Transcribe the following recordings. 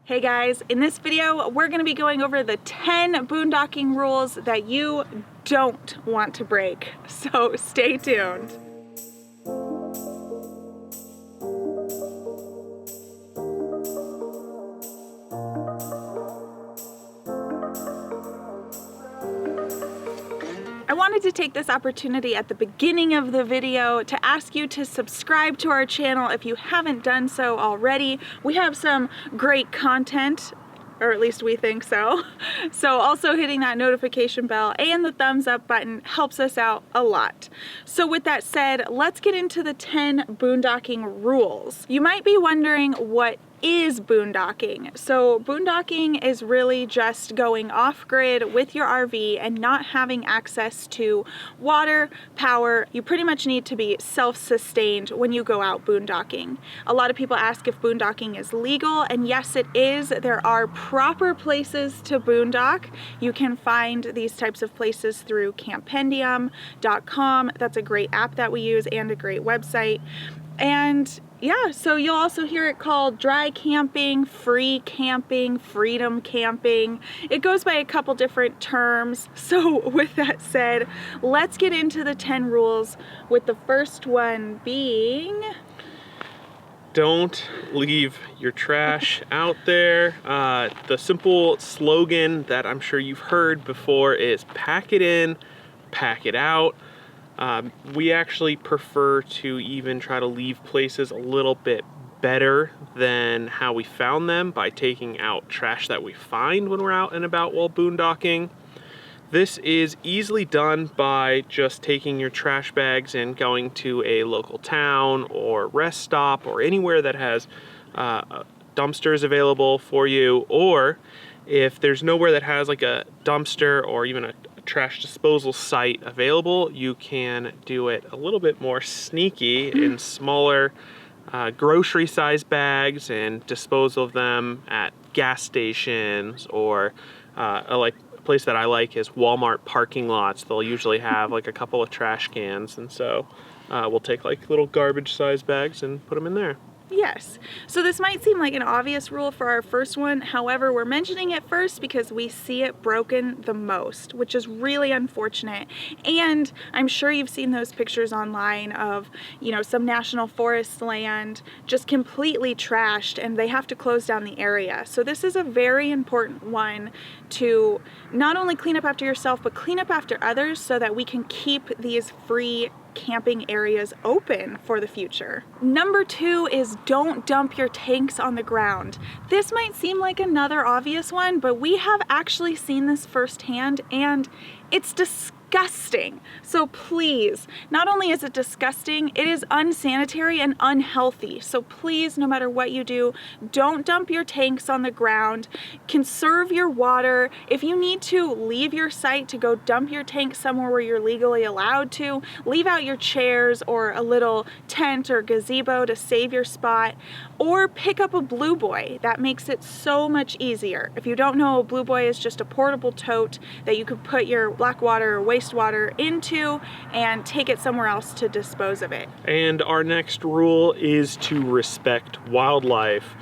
Hey guys, in this video we're going to be going over the 10 boondocking rules that you don't want to break, so stay tuned. I wanted to take this opportunity at the beginning of the video to ask you to subscribe to our channel if you haven't done so already. We have some great content, or at least we think so. So also hitting that notification bell and the thumbs up button helps us out a lot. So with that said, let's get into the 10 boondocking rules. You might be wondering, what is boondocking? So boondocking is really just going off-grid with your RV and not having access to water, power. You pretty much need to be self-sustained when you go out boondocking. A lot of people ask if boondocking is legal, and yes it is. There are proper places to boondock. You can find these types of places through campendium.com. That's a great app that we use and a great website. And yeah, so you'll also hear it called dry camping, free camping, freedom camping. It goes by a couple different terms. So with that said, let's get into the 10 rules, with the first one being... don't leave your trash out there. The simple slogan that I'm sure you've heard before is pack it in, pack it out. We actually prefer to even try to leave places a little bit better than how we found them by taking out trash that we find when we're out and about while boondocking. This is easily done by just taking your trash bags and going to a local town or rest stop or anywhere that has dumpsters available for you, or if there's nowhere that has like a dumpster or even a trash disposal site available, you can do it a little bit more sneaky in smaller grocery size bags and dispose of them at gas stations, or a place that I like is Walmart parking lots. They'll usually have like a couple of trash cans, and so we'll take like little garbage size bags and put them in there. Yes. So this might seem like an obvious rule for our first one. However, we're mentioning it first because we see it broken the most, which is really unfortunate. And I'm sure you've seen those pictures online of, you know, some national forest land just completely trashed and they have to close down the area. So this is a very important one to not only clean up after yourself, but clean up after others so that we can keep these free camping areas open for the future. Number 2 is don't dump your tanks on the ground. This might seem like another obvious one, but we have actually seen this firsthand and it's disgusting. So please, not only is it disgusting, it is unsanitary and unhealthy. So please, no matter what you do, don't dump your tanks on the ground. Conserve your water. If you need to leave your site to go dump your tank somewhere where you're legally allowed to, leave out your chairs or a little tent or gazebo to save your spot, or pick up a Blue Boy. That makes it so much easier. If you don't know, a Blue Boy is just a portable tote that you could put your black water or wastewater into and take it somewhere else to dispose of it. And our next rule is to respect wildlife.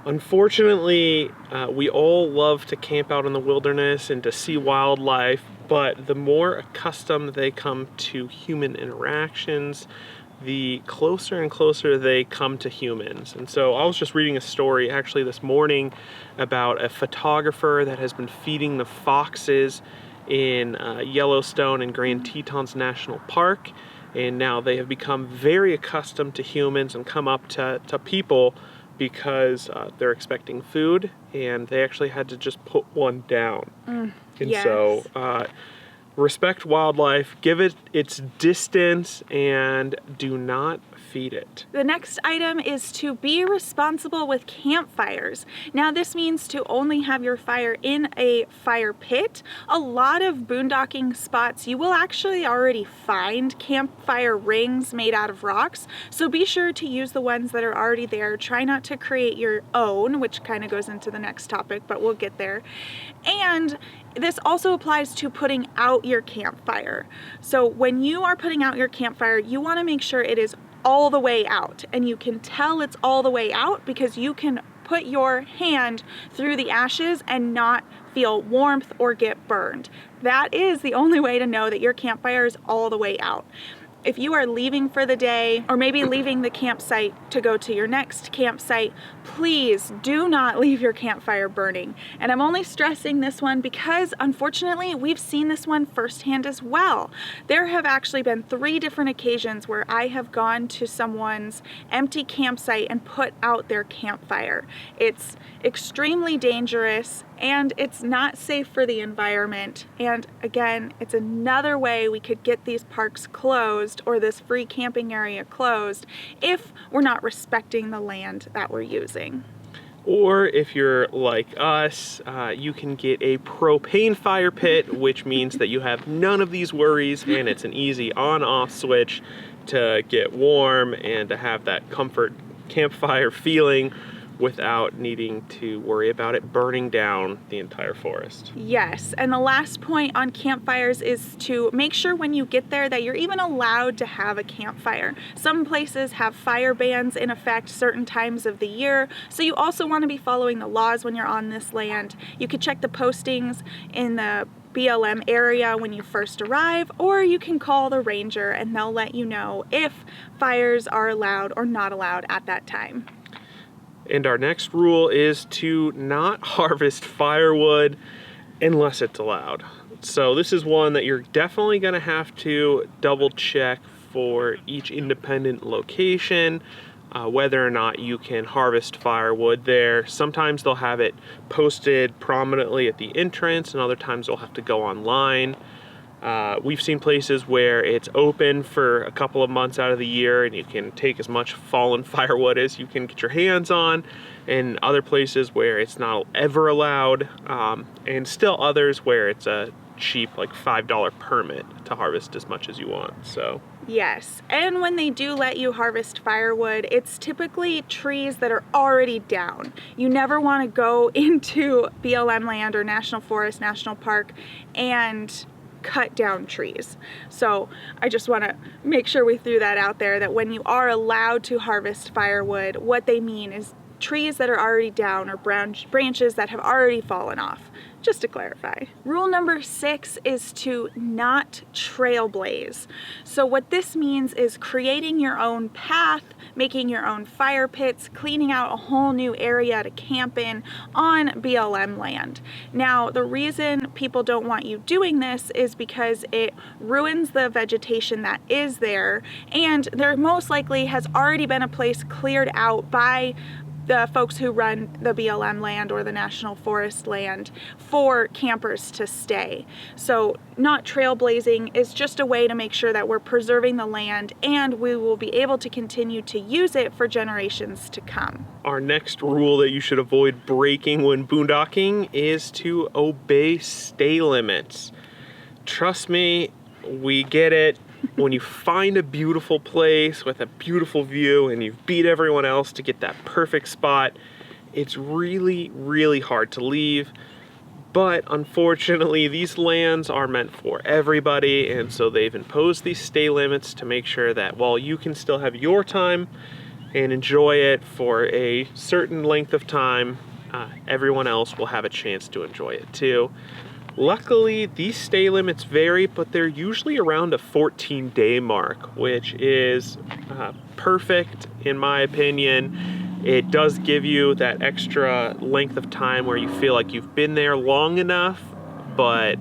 Unfortunately, we all love to camp out in the wilderness and to see wildlife, but the more accustomed they come to human interactions, the closer and closer they come to humans. And so I was just reading a story actually this morning about a photographer that has been feeding the foxes in Yellowstone and Grand Tetons National Park, and now they have become very accustomed to humans and come up to people because they're expecting food, and they actually had to just put one down. And yes. So respect wildlife, give it its distance, and do not feed it. The next item is to be responsible with campfires. Now this means to only have your fire in a fire pit. A lot of boondocking spots you will actually already find campfire rings made out of rocks, so be sure to use the ones that are already there. Try not to create your own, which kind of goes into the next topic, but we'll get there. And this also applies to putting out your campfire. So when you are putting out your campfire, you want to make sure it is all the way out, and you can tell it's all the way out because you can put your hand through the ashes and not feel warmth or get burned. That is the only way to know that your campfire is all the way out. If you are leaving for the day, or maybe leaving the campsite to go to your next campsite, please do not leave your campfire burning. And I'm only stressing this one because unfortunately we've seen this one firsthand as well. There have actually been 3 different occasions where I have gone to someone's empty campsite and put out their campfire. It's extremely dangerous and it's not safe for the environment. And again, it's another way we could get these parks closed or this free camping area closed if we're not respecting the land that we're using. Or if you're like us, you can get a propane fire pit, which means that you have none of these worries and it's an easy on-off switch to get warm and to have that comfort campfire feeling without needing to worry about it burning down the entire forest. Yes, and the last point on campfires is to make sure when you get there that you're even allowed to have a campfire. Some places have fire bans in effect certain times of the year, so you also want to be following the laws when you're on this land. You could check the postings in the BLM area when you first arrive, or you can call the ranger and they'll let you know if fires are allowed or not allowed at that time. And our next rule is to not harvest firewood unless it's allowed. So this is one that you're definitely going to have to double check for each independent location, whether or not you can harvest firewood there. Sometimes they'll have it posted prominently at the entrance, and other times they'll have to go online. We've seen places where it's open for a couple of months out of the year and you can take as much fallen firewood as you can get your hands on, and other places where it's not ever allowed, and still others where it's a cheap like $5 permit to harvest as much as you want. So yes, and when they do let you harvest firewood, it's typically trees that are already down. You never want to go into BLM land or National Forest, National Park and cut down trees. So I just want to make sure we threw that out there, that when you are allowed to harvest firewood, what they mean is trees that are already down or branches that have already fallen off, just to clarify. Rule number 6 is to not trailblaze. So what this means is creating your own path, making your own fire pits, cleaning out a whole new area to camp in on BLM land. Now, the reason people don't want you doing this is because it ruins the vegetation that is there, and there most likely has already been a place cleared out by the folks who run the BLM land or the National Forest land for campers to stay. So not trailblazing is just a way to make sure that we're preserving the land and we will be able to continue to use it for generations to come. our next rule that you should avoid breaking when boondocking is to obey stay limits. Trust me, we get it. When you find a beautiful place with a beautiful view and you've beat everyone else to get that perfect spot, it's really, really hard to leave. But unfortunately, these lands are meant for everybody, and so they've imposed these stay limits to make sure that while you can still have your time and enjoy it for a certain length of time, everyone else will have a chance to enjoy it too. Luckily, these stay limits vary, but they're usually around a 14-day mark, which is perfect in my opinion. It does give you that extra length of time where you feel like you've been there long enough, but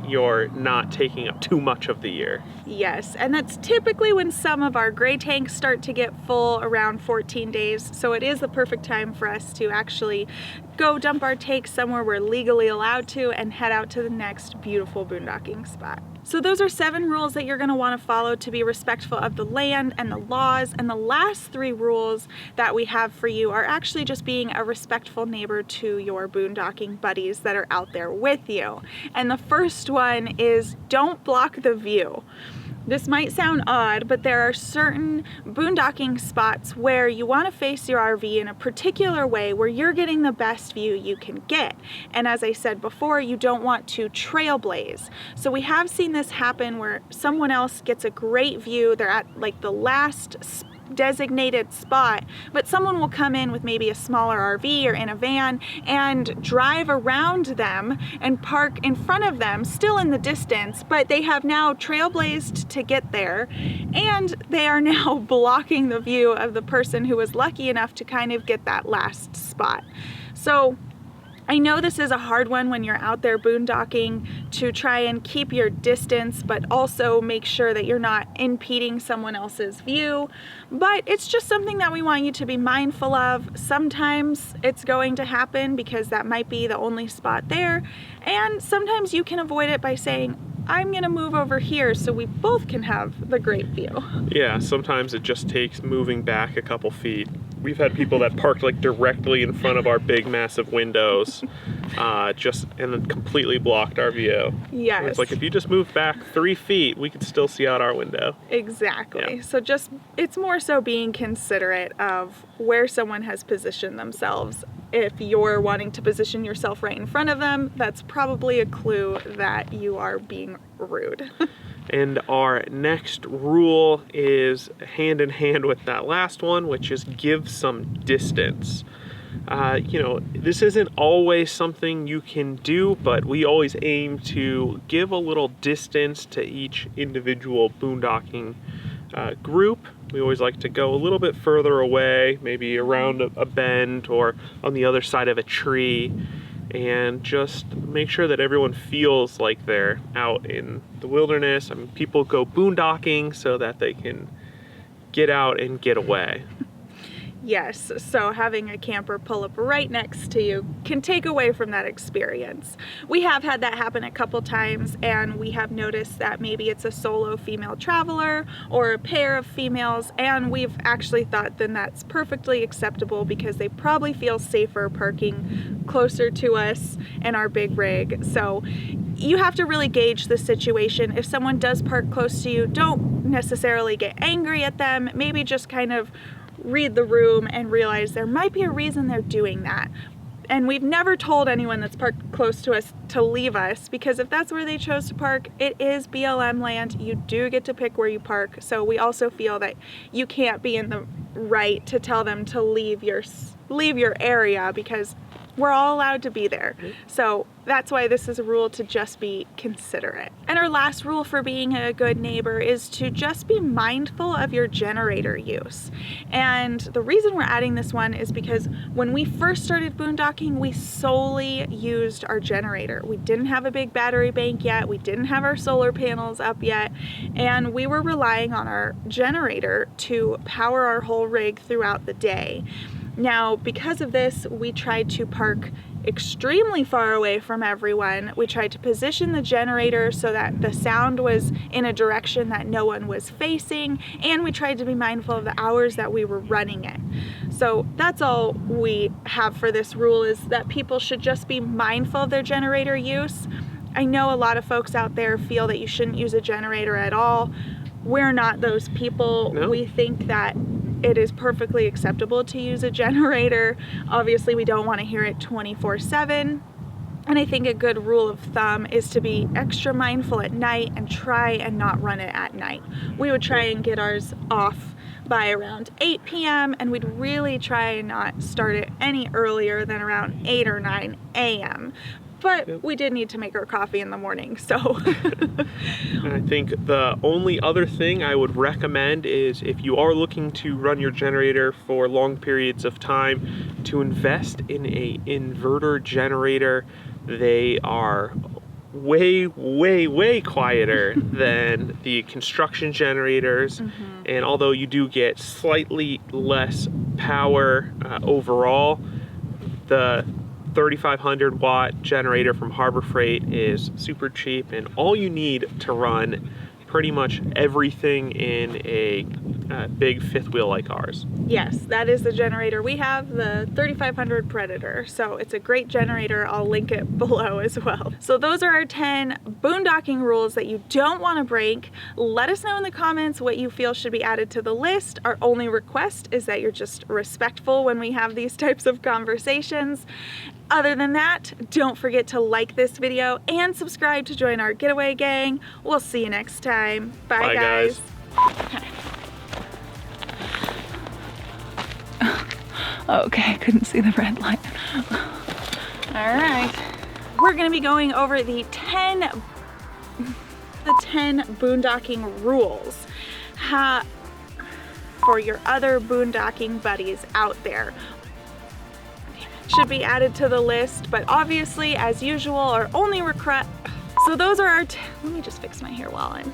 you're not taking up too much of the year. Yes, and that's typically when some of our gray tanks start to get full, around 14 days. So it is the perfect time for us to actually go dump our tanks somewhere we're legally allowed to and head out to the next beautiful boondocking spot. So those are 7 rules that you're going to want to follow to be respectful of the land and the laws. And the last 3 rules that we have for you are actually just being a respectful neighbor to your boondocking buddies that are out there with you. And the first one is don't block the view. This might sound odd, but there are certain boondocking spots where you want to face your RV in a particular way where you're getting the best view you can get. And as I said before, you don't want to trailblaze. So we have seen this happen where someone else gets a great view. They're at like the last designated spot, but someone will come in with maybe a smaller RV or in a van and drive around them and park in front of them, still in the distance, but they have now trailblazed to get there, and they are now blocking the view of the person who was lucky enough to kind of get that last spot. So I know this is a hard one when you're out there boondocking, to try and keep your distance, but also make sure that you're not impeding someone else's view. But it's just something that we want you to be mindful of. Sometimes it's going to happen because that might be the only spot there. And sometimes you can avoid it by saying, I'm gonna move over here so we both can have the great view. Yeah, sometimes it just takes moving back a couple feet. We've had people that parked like directly in front of our big massive windows, and then completely blocked our view. Yes. And it's like, if you just move back 3 feet, we could still see out our window. Exactly. Yeah. So just, it's more so being considerate of where someone has positioned themselves. If you're wanting to position yourself right in front of them, that's probably a clue that you are being rude. And our next rule is hand in hand with that last one, which is give some distance. You know, this isn't always something you can do, but we always aim to give a little distance to each individual boondocking group. We always like to go a little bit further away, maybe around a bend or on the other side of a tree, and just make sure that everyone feels like they're out in the wilderness. I mean, people go boondocking so that they can get out and get away. Yes, so having a camper pull up right next to you can take away from that experience. We have had that happen a couple times, and we have noticed that maybe it's a solo female traveler or a pair of females, and we've actually thought then that's perfectly acceptable because they probably feel safer parking closer to us and our big rig. So you have to really gauge the situation. If someone does park close to you, don't necessarily get angry at them. Maybe just kind of read the room and realize there might be a reason they're doing that. And we've never told anyone that's parked close to us to leave us, because if that's where they chose to park, it is BLM land. You do get to pick where you park. So we also feel that you can't be in the right to tell them to leave your area, because we're all allowed to be there. So that's why this is a rule to just be considerate. And our last rule for being a good neighbor is to just be mindful of your generator use. And the reason we're adding this one is because when we first started boondocking, we solely used our generator. We didn't have a big battery bank yet. We didn't have our solar panels up yet. And we were relying on our generator to power our whole rig throughout the day. Now, because of this, we tried to park extremely far away from everyone. We tried to position the generator so that the sound was in a direction that no one was facing, and we tried to be mindful of the hours that we were running it. So that's all we have for this rule, is that people should just be mindful of their generator use. I know a lot of folks out there feel that you shouldn't use a generator at all. We're not those people. No. We think that it is perfectly acceptable to use a generator. Obviously, we don't want to hear it 24/7. And I think a good rule of thumb is to be extra mindful at night and try and not run it at night. We would try and get ours off by around 8 p.m. and we'd really try and not start it any earlier than around 8 or 9 a.m. But we did need to make our coffee in the morning, so. And I think the only other thing I would recommend is, if you are looking to run your generator for long periods of time, to invest in a inverter generator. They are way, way, way quieter than the construction generators. And although you do get slightly less power overall, the 3,500 watt generator from Harbor Freight is super cheap, and all you need to run pretty much everything in a big fifth wheel like ours. Yes, that is the generator we have, the 3,500 Predator. So it's a great generator. I'll link it below as well. So those are our 10 boondocking rules that you don't want to break. Let us know in the comments what you feel should be added to the list. Our only request is that you're just respectful when we have these types of conversations. Other than that, don't forget to like this video and subscribe to join our Getaway gang. We'll see you next time. Bye, Bye, guys. Okay, I couldn't see the red light. All right. We're gonna be going over the 10 boondocking rules for your other boondocking buddies out there. Should be added to the list, but obviously, as usual, our only request. So those are our, let me just fix my hair while I'm